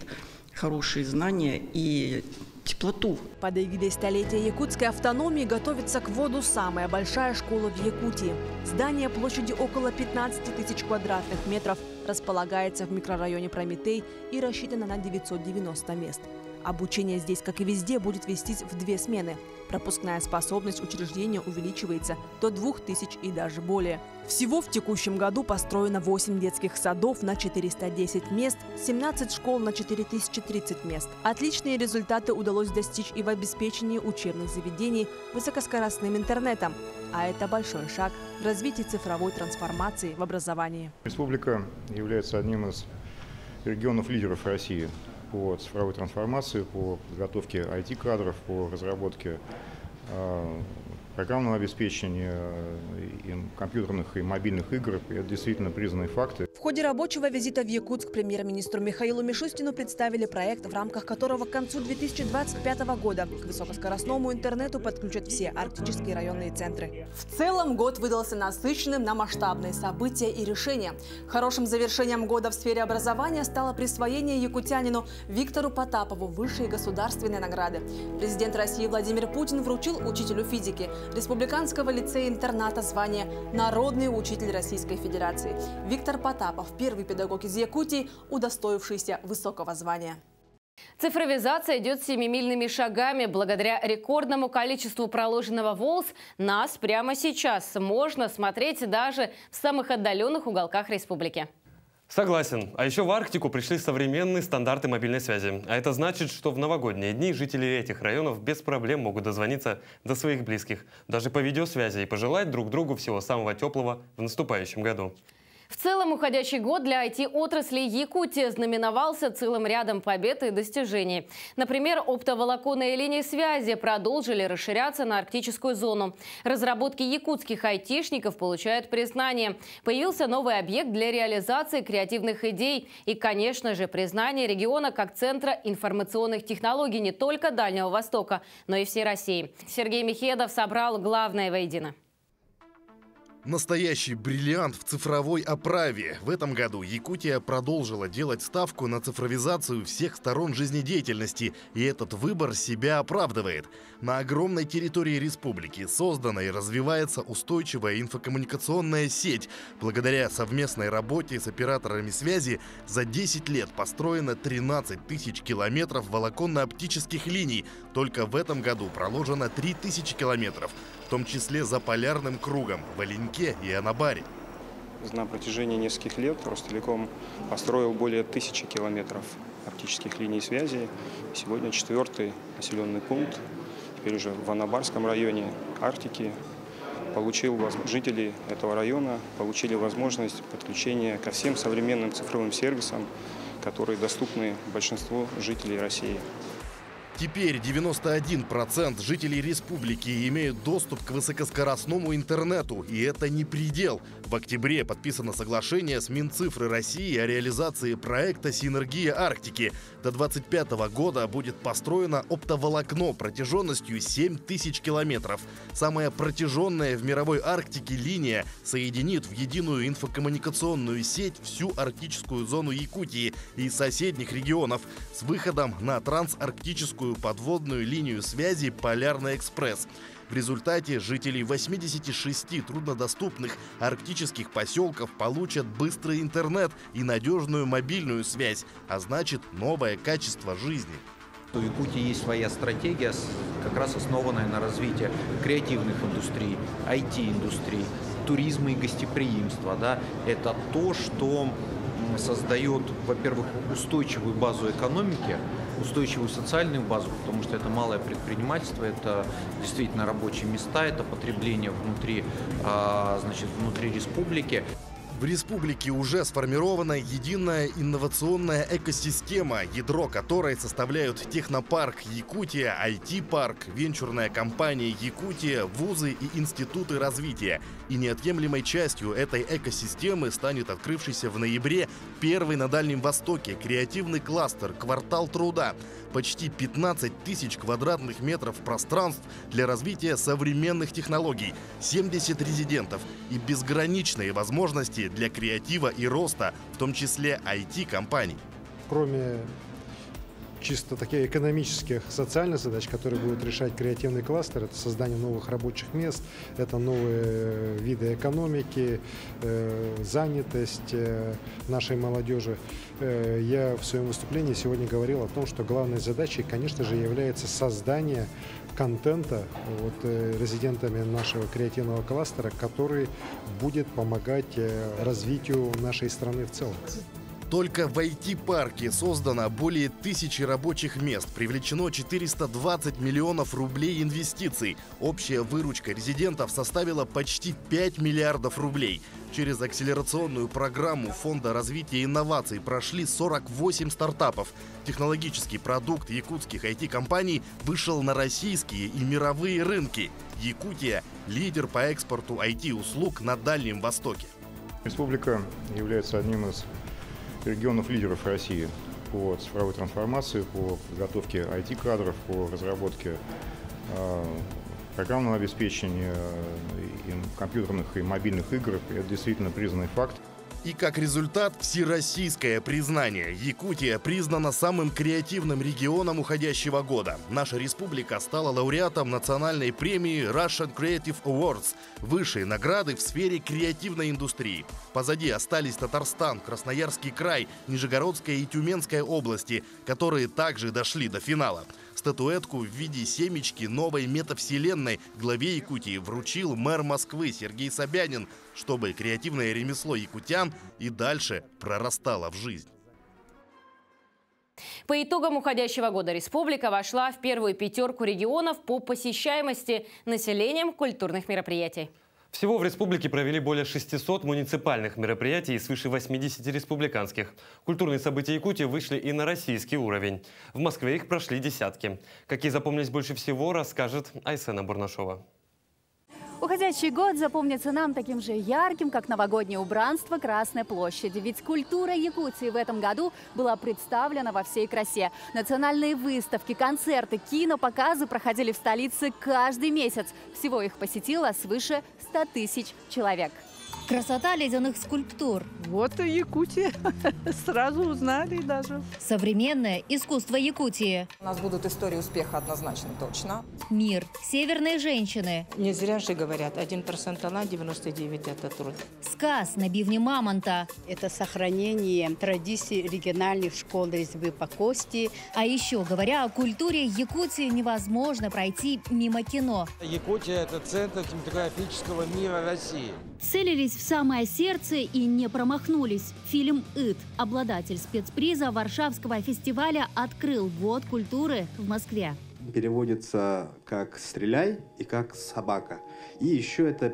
хорошие знания и теплоту. Под эгидой столетия якутской автономии готовится к вводу самая большая школа в Якутии. Здание площадью около 15 тысяч квадратных метров располагается в микрорайоне Прометей и рассчитано на 990 мест. Обучение здесь, как и везде, будет вестись в 2 смены. Пропускная способность учреждения увеличивается до 2000 и даже более. Всего в текущем году построено 8 детских садов на 410 мест, 17 школ на 4030 мест. Отличные результаты удалось достичь и в обеспечении учебных заведений высокоскоростным интернетом. А это большой шаг в развитии цифровой трансформации в образовании. Республика является одним из регионов-лидеров России по цифровой трансформации, по подготовке IT-кадров, по разработке программного обеспечения, компьютерных и мобильных игр. Это действительно признанные факты. В ходе рабочего визита в Якутск премьер-министру Михаилу Мишустину представили проект, в рамках которого к концу 2025 года к высокоскоростному интернету подключат все арктические районные центры. В целом год выдался насыщенным на масштабные события и решения. Хорошим завершением года в сфере образования стало присвоение якутянину Виктору Потапову высшей государственной награды. Президент России Владимир Путин вручил учителю физики Республиканского лицея-интерната звание «Народный учитель Российской Федерации». Виктор Потапов – первый педагог из Якутии, удостоившийся высокого звания. Цифровизация идет семимильными шагами. Благодаря рекордному количеству проложенного ВОЛС нас прямо сейчас можно смотреть даже в самых отдаленных уголках республики. Согласен. А еще в Арктику пришли современные стандарты мобильной связи. А это значит, что в новогодние дни жители этих районов без проблем могут дозвониться до своих близких, даже по видеосвязи, и пожелать друг другу всего самого теплого в наступающем году. В целом, уходящий год для IT-отрасли Якутии знаменовался целым рядом побед и достижений. Например, оптоволоконные линии связи продолжили расширяться на арктическую зону. Разработки якутских айтишников получают признание. Появился новый объект для реализации креативных идей. И, конечно же, признание региона как центра информационных технологий не только Дальнего Востока, но и всей России. Сергей Михедов собрал главное воедино. Настоящий бриллиант в цифровой оправе. В этом году Якутия продолжила делать ставку на цифровизацию всех сторон жизнедеятельности, и этот выбор себя оправдывает. На огромной территории республики создана и развивается устойчивая инфокоммуникационная сеть. Благодаря совместной работе с операторами связи за 10 лет построено 13 тысяч километров волоконно-оптических линий. Только в этом году проложено 3000 километров, в том числе за полярным кругом в Оленьке и Анабаре. На протяжении нескольких лет Ростелеком построил более 1000 километров оптических линий связи. Сегодня 4-й населенный пункт, теперь уже в Анабарском районе Арктики, жители этого района получили возможность подключения ко всем современным цифровым сервисам, которые доступны большинству жителей России. Теперь 91% жителей республики имеют доступ к высокоскоростному интернету, и это не предел. В октябре подписано соглашение с Минцифры России о реализации проекта «Синергия Арктики». До 2025 года будет построено оптоволокно протяженностью 7000 километров. Самая протяженная в мировой Арктике линия соединит в единую инфокоммуникационную сеть всю арктическую зону Якутии и соседних регионов с выходом на трансарктическую подводную линию связи «Полярный экспресс». В результате жители 86 труднодоступных арктических поселков получат быстрый интернет и надежную мобильную связь, а значит новое качество жизни. У Якутии есть своя стратегия, как раз основанная на развитии креативных индустрий, IT-индустрий, туризма и гостеприимства. Да? Это то, что создает, во-первых, устойчивую базу экономики, устойчивую социальную базу, потому что это малое предпринимательство, это действительно рабочие места, это потребление внутри республики. В республике уже сформирована единая инновационная экосистема, ядро которой составляют технопарк Якутия, IT-парк, венчурная компания Якутия, вузы и институты развития. И неотъемлемой частью этой экосистемы станет открывшийся в ноябре первый на Дальнем Востоке креативный кластер «Квартал труда». Почти 15 тысяч квадратных метров пространств для развития современных технологий, 70 резидентов и безграничные возможности для креатива и роста, в том числе IT-компаний. Кроме чисто таких экономических, социальных задач, которые будут решать креативный кластер, это создание новых рабочих мест, это новые виды экономики, занятость нашей молодежи. Я в своем выступлении сегодня говорил о том, что главной задачей, конечно же, является создание контента резидентами нашего креативного кластера, который будет помогать развитию нашей страны в целом. Только в IT-парке создано более 1000 рабочих мест, привлечено 420 миллионов рублей инвестиций. Общая выручка резидентов составила почти 5 миллиардов рублей. Через акселерационную программу Фонда развития инноваций прошли 48 стартапов. Технологический продукт якутских IT-компаний вышел на российские и мировые рынки. Якутия – лидер по экспорту IT-услуг на Дальнем Востоке. Республика является одним из регионов-лидеров России по цифровой трансформации, по подготовке IT-кадров, по разработке программного обеспечения, компьютерных и мобильных игр. Это действительно признанный факт. И как результат всероссийское признание. Якутия признана самым креативным регионом уходящего года. Наша республика стала лауреатом национальной премии Russian Creative Awards, высшей награды в сфере креативной индустрии. Позади остались Татарстан, Красноярский край, Нижегородская и Тюменская области, которые также дошли до финала. Статуэтку в виде семечки новой метавселенной главе Якутии вручил мэр Москвы Сергей Собянин, чтобы креативное ремесло якутян и дальше прорастало в жизнь. По итогам уходящего года республика вошла в первую пятерку регионов по посещаемости населением культурных мероприятий. Всего в республике провели более 600 муниципальных мероприятий и свыше 80 республиканских. Культурные события Якутии вышли и на российский уровень. В Москве их прошли десятки. Какие запомнились больше всего, расскажет Айсена Бурнашова. Уходящий год запомнится нам таким же ярким, как новогоднее убранство Красной площади. Ведь культура Якутии в этом году была представлена во всей красе. Национальные выставки, концерты, кинопоказы проходили в столице каждый месяц. Всего их посетило свыше 100 тысяч человек. Красота ледяных скульптур. Вот и Якутия. Сразу узнали даже. Современное искусство Якутии. У нас будут истории успеха однозначно, точно. Мир. Северные женщины. Не зря же говорят, 1% она, 99% это труд. Сказ на бивне мамонта. Это сохранение традиций региональных школ резьбы по кости. А еще, говоря о культуре Якутии, невозможно пройти мимо кино. Якутия – это центр кинематографического мира России. Целились в самое сердце и не промахнулись. Фильм «Ит», обладатель спецприза Варшавского фестиваля, открыл год культуры в Москве. Переводится как «стреляй» и как «собака». И еще это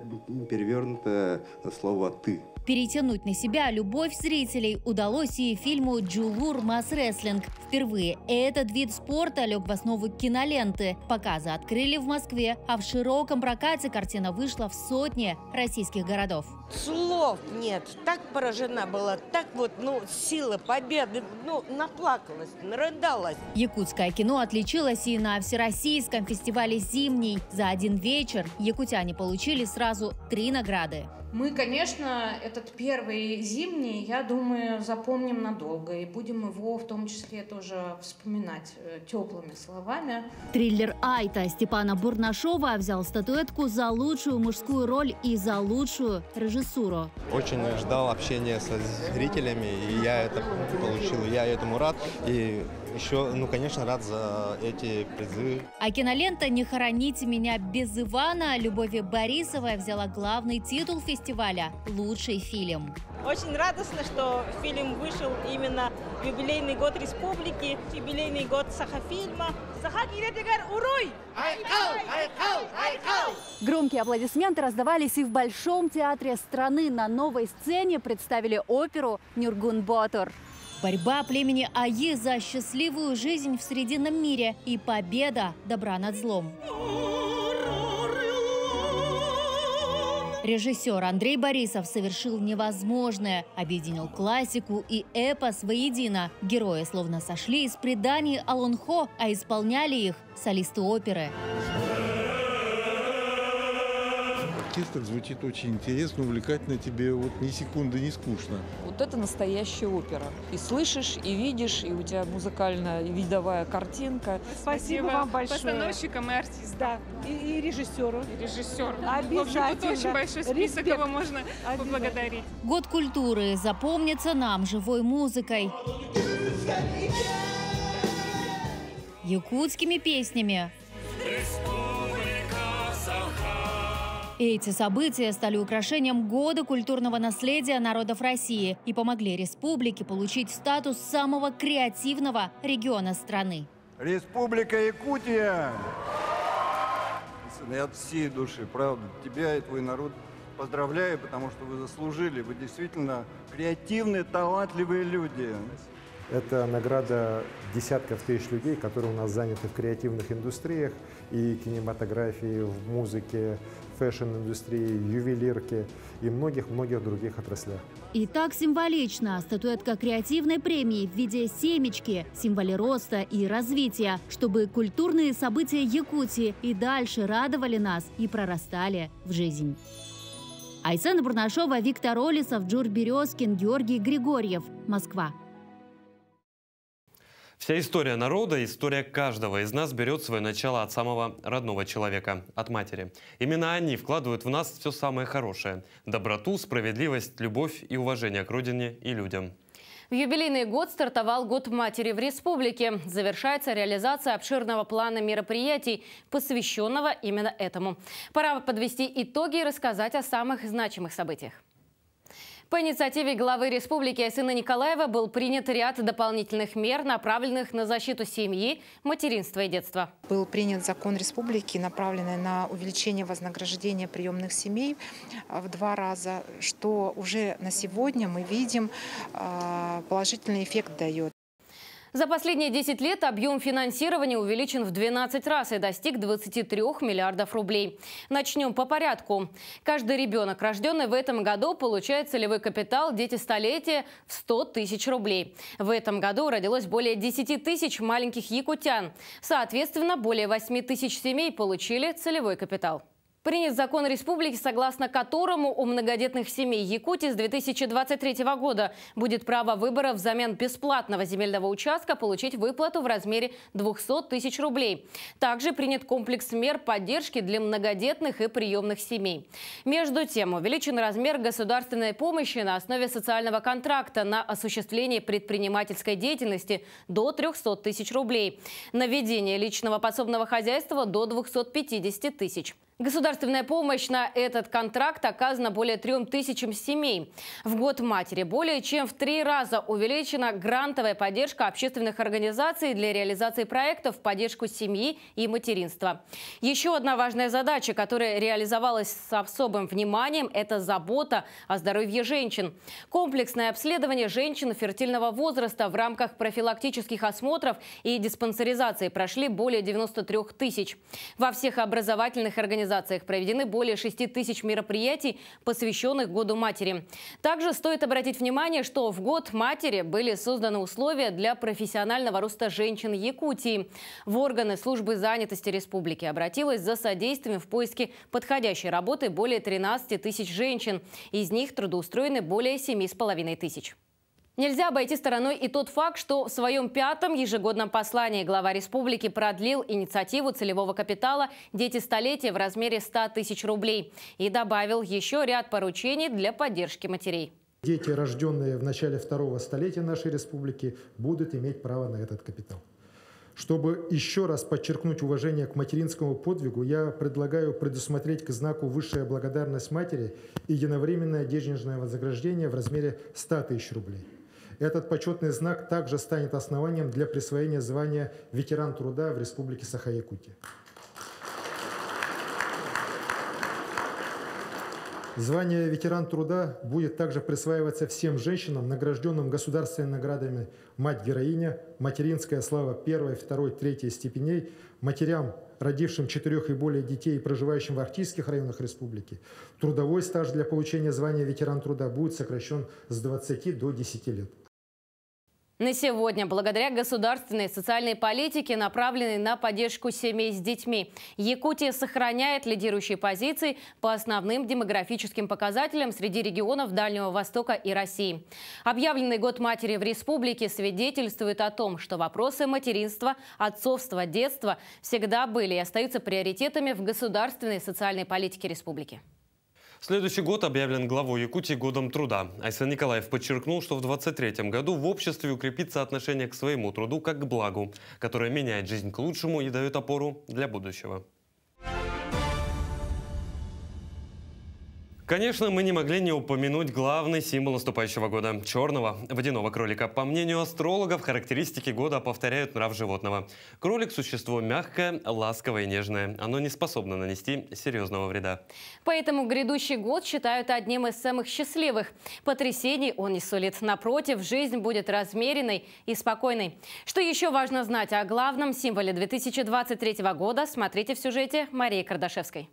перевернутое слово «ты». Перетянуть на себя любовь зрителей удалось и фильму «Джулур Масс-рестлинг». Впервые этот вид спорта лег в основу киноленты. Показы открыли в Москве, а в широком прокате картина вышла в сотни российских городов. Слов нет. Так поражена была, так вот, сила победы, наплакалась, нарыдалась. Якутское кино отличилось и на Всероссийском фестивале «Зимний». За один вечер якутяне получили сразу 3 награды. Мы, конечно, этот первый зимний, я думаю, запомним надолго. И будем его в том числе тоже вспоминать теплыми словами. Триллер «Айта» Степана Бурнашова взял статуэтку за лучшую мужскую роль и за лучшую режиссуру. Очень ждал общения со зрителями, и я это получил. Я этому рад. И еще, конечно, рад за эти призы. А кинолента «Не хороните меня без Ивана» Любови Борисовой взяла главный титул фестиваля «Лучший фильм». Очень радостно, что фильм вышел именно в юбилейный год республики, юбилейный год Сахафильма. Громкие аплодисменты раздавались и в Большом театре страны. На новой сцене представили оперу «Нюргун Ботор». Борьба племени Аи за счастливую жизнь в Срединном мире и победа добра над злом. Режиссер Андрей Борисов совершил невозможное, объединил классику и эпос воедино. Герои словно сошли из преданий Алонхо, а исполняли их солисты оперы. Оркестр звучит очень интересно, увлекательно, тебе ни секунды не скучно. Вот это настоящая опера. И слышишь, и видишь, и у тебя музыкальная, и видовая картинка. Спасибо вам большое. Постановщикам и артистам. Да, и режиссеру. И режиссеру. Обязательно. Тут очень большой список, кого можно поблагодарить. Год культуры запомнится нам живой музыкой, якутскими песнями Эти события стали украшением Года культурного наследия народов России и помогли республике получить статус самого креативного региона страны. Республика Якутия! Я от всей души, правда, тебя и твой народ поздравляю, потому что вы заслужили. Вы действительно креативные, талантливые люди. Это награда десятков тысяч людей, которые у нас заняты в креативных индустриях, и кинематографии, в музыке, фэшн-индустрии, ювелирке и многих-многих других отраслях. И так символично статуэтка креативной премии в виде семечки, символе роста и развития, чтобы культурные события Якутии и дальше радовали нас и прорастали в жизнь. Айсена Бурнашова, Виктор Олесов, Джур Березкин, Георгий Григорьев. Москва. Вся история народа, история каждого из нас берет свое начало от самого родного человека, от матери. Именно они вкладывают в нас все самое хорошее – доброту, справедливость, любовь и уважение к родине и людям. В юбилейный год стартовал Год матери в республике. Завершается реализация обширного плана мероприятий, посвященного именно этому. Пора подвести итоги и рассказать о самых значимых событиях. По инициативе главы республики Айсены Николаевой был принят ряд дополнительных мер, направленных на защиту семьи, материнства и детства. Был принят закон республики, направленный на увеличение вознаграждения приемных семей в 2 раза, что уже на сегодня мы видим положительный эффект дает. За последние 10 лет объем финансирования увеличен в 12 раз и достиг 23 миллиардов рублей. Начнем по порядку. Каждый ребенок, рожденный в этом году, получает целевой капитал «Дети столетия» в 100 тысяч рублей. В этом году родилось более 10 тысяч маленьких якутян. Соответственно, более 8 тысяч семей получили целевой капитал. Принят закон республики, согласно которому у многодетных семей Якутии с 2023 года будет право выбора взамен бесплатного земельного участка получить выплату в размере 200 тысяч рублей. Также принят комплекс мер поддержки для многодетных и приемных семей. Между тем, увеличен размер государственной помощи на основе социального контракта на осуществление предпринимательской деятельности до 300 тысяч рублей. На ведение личного подсобного хозяйства до 250 тысяч. Государственная помощь на этот контракт оказана более 3000 семей. В Год матери более чем в 3 раза увеличена грантовая поддержка общественных организаций для реализации проектов в поддержку семьи и материнства. Еще одна важная задача, которая реализовалась с особым вниманием – это забота о здоровье женщин. Комплексное обследование женщин фертильного возраста в рамках профилактических осмотров и диспансеризации прошли более 93 тысяч. Во всех образовательных организациях проведены более 6 тысяч мероприятий, посвященных Году матери. Также стоит обратить внимание, что в Год матери были созданы условия для профессионального роста женщин Якутии. В органы службы занятости республики обратилось за содействием в поиске подходящей работы более 13 тысяч женщин. Из них трудоустроены более 7,5 тысяч. Нельзя обойти стороной и тот факт, что в своем 5-м ежегодном послании глава республики продлил инициативу целевого капитала «Дети столетия» в размере 100 тысяч рублей и добавил еще ряд поручений для поддержки матерей. Дети, рожденные в начале 2-го столетия нашей республики, будут иметь право на этот капитал. Чтобы еще раз подчеркнуть уважение к материнскому подвигу, я предлагаю предусмотреть к знаку «Высшая благодарность матери» единовременное денежное вознаграждение в размере 100 тысяч рублей. Этот почетный знак также станет основанием для присвоения звания «Ветеран труда» в Республике Саха-Якутия. Звание «Ветеран труда» будет также присваиваться всем женщинам, награжденным государственными наградами «Мать-героиня», «Материнская слава» 1, 2, 3 степеней, матерям, родившим 4 и более детей и проживающим в арктических районах республики. Трудовой стаж для получения звания «Ветеран труда» будет сокращен с 20 до 10 лет. На сегодня, благодаря государственной социальной политике, направленной на поддержку семей с детьми, Якутия сохраняет лидирующие позиции по основным демографическим показателям среди регионов Дальнего Востока и России. Объявленный Год матери в республике свидетельствует о том, что вопросы материнства, отцовства, детства всегда были и остаются приоритетами в государственной социальной политике республики. Следующий год объявлен главой Якутии Годом труда. Айсен Николаев подчеркнул, что в 2023 году в обществе укрепится отношение к своему труду как к благу, которое меняет жизнь к лучшему и дает опору для будущего. Конечно, мы не могли не упомянуть главный символ наступающего года – черного водяного кролика. По мнению астрологов, характеристики года повторяют нрав животного. Кролик – существо мягкое, ласковое и нежное. Оно не способно нанести серьезного вреда. Поэтому грядущий год считают одним из самых счастливых. Потрясений он не сулит. Напротив, жизнь будет размеренной и спокойной. Что еще важно знать о главном символе 2023 года, смотрите в сюжете Марии Кардашевской.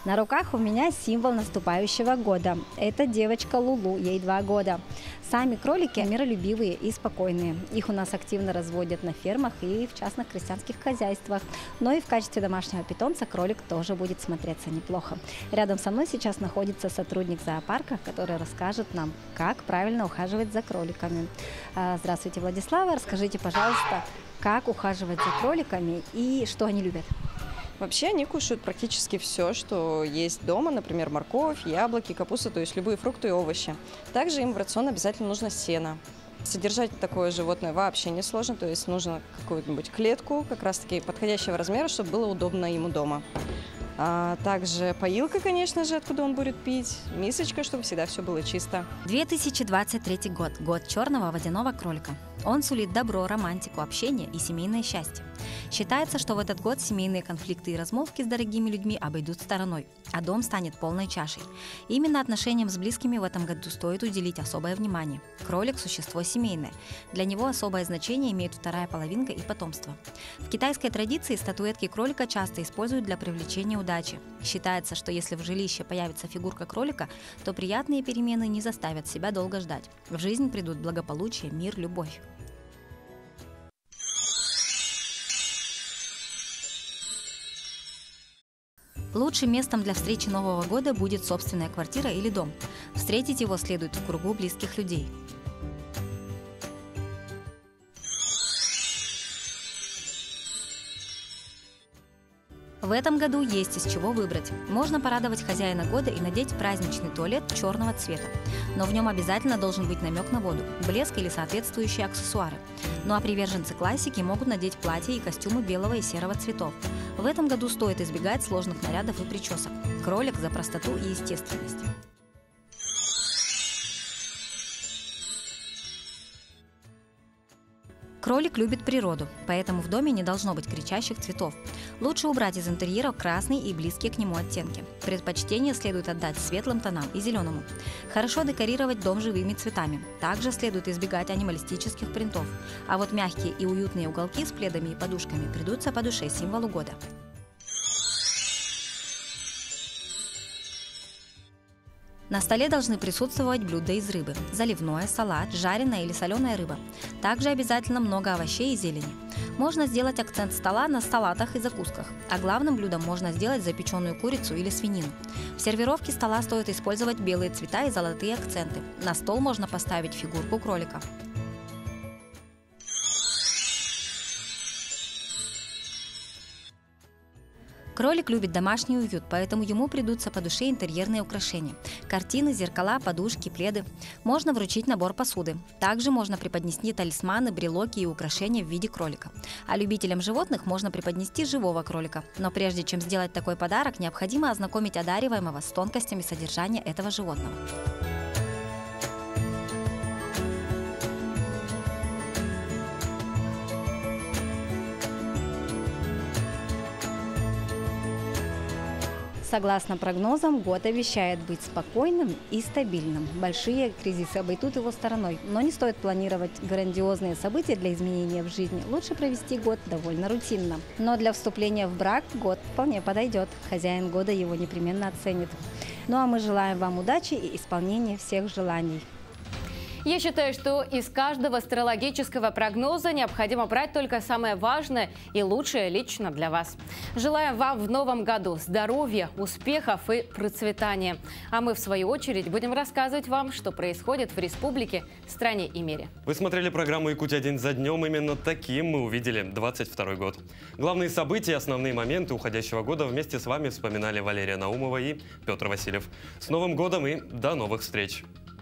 На руках у меня символ наступающего года. Это девочка Лулу, ей 2 года. Сами кролики миролюбивые и спокойные. Их у нас активно разводят на фермах и в частных крестьянских хозяйствах. Но и в качестве домашнего питомца кролик тоже будет смотреться неплохо. Рядом со мной сейчас находится сотрудник зоопарка, который расскажет нам, как правильно ухаживать за кроликами. Здравствуйте, Владислава. Расскажите, пожалуйста, как ухаживать за кроликами и что они любят? Вообще они кушают практически все, что есть дома, например, морковь, яблоки, капуста, то есть любые фрукты и овощи. Также им в рацион обязательно нужно сено. Содержать такое животное вообще не сложно, то есть нужно какую-нибудь клетку, как раз-таки подходящего размера, чтобы было удобно ему дома. Также поилка, конечно же, откуда он будет пить, мисочка, чтобы всегда все было чисто. 2023 год – год черного водяного кролика. Он сулит добро, романтику, общение и семейное счастье. Считается, что в этот год семейные конфликты и размолвки с дорогими людьми обойдут стороной, а дом станет полной чашей. Именно отношениям с близкими в этом году стоит уделить особое внимание. Кролик – существо семейное. Для него особое значение имеет вторая половинка и потомство. В китайской традиции статуэтки кролика часто используют для привлечения удачи. Считается, что если в жилище появится фигурка кролика, то приятные перемены не заставят себя долго ждать. В жизнь придут благополучие, мир, любовь. Лучшим местом для встречи Нового года будет собственная квартира или дом. Встретить его следует в кругу близких людей. В этом году есть из чего выбрать. Можно порадовать хозяина года и надеть праздничный туалет черного цвета. Но в нем обязательно должен быть намек на воду, блеск или соответствующие аксессуары. Ну а приверженцы классики могут надеть платья и костюмы белого и серого цветов. В этом году стоит избегать сложных нарядов и причесок. Кролик за простоту и естественность. Кролик любит природу, поэтому в доме не должно быть кричащих цветов. Лучше убрать из интерьера красный и близкие к нему оттенки. Предпочтение следует отдать светлым тонам и зеленому. Хорошо декорировать дом живыми цветами. Также следует избегать анималистических принтов. А вот мягкие и уютные уголки с пледами и подушками придутся по душе символу года. На столе должны присутствовать блюда из рыбы – заливное, салат, жареная или соленая рыба. Также обязательно много овощей и зелени. Можно сделать акцент стола на салатах и закусках, а главным блюдом можно сделать запеченную курицу или свинину. В сервировке стола стоит использовать белые цвета и золотые акценты. На стол можно поставить фигурку кролика. Кролик любит домашний уют, поэтому ему придутся по душе интерьерные украшения. Картины, зеркала, подушки, пледы. Можно вручить набор посуды. Также можно преподнести талисманы, брелоки и украшения в виде кролика. А любителям животных можно преподнести живого кролика. Но прежде чем сделать такой подарок, необходимо ознакомить одариваемого с тонкостями содержания этого животного. Согласно прогнозам, год обещает быть спокойным и стабильным. Большие кризисы обойдут его стороной, но не стоит планировать грандиозные события для изменения в жизни. Лучше провести год довольно рутинно. Но для вступления в брак год вполне подойдет. Хозяин года его непременно оценит. Ну а мы желаем вам удачи и исполнения всех желаний. Я считаю, что из каждого астрологического прогноза необходимо брать только самое важное и лучшее лично для вас. Желаем вам в новом году здоровья, успехов и процветания. А мы, в свою очередь, будем рассказывать вам, что происходит в республике, стране и мире. Вы смотрели программу «Якутия день за днем». Именно таким мы увидели 22 год. Главные события и основные моменты уходящего года вместе с вами вспоминали Валерия Наумова и Петр Васильев. С Новым годом и до новых встреч!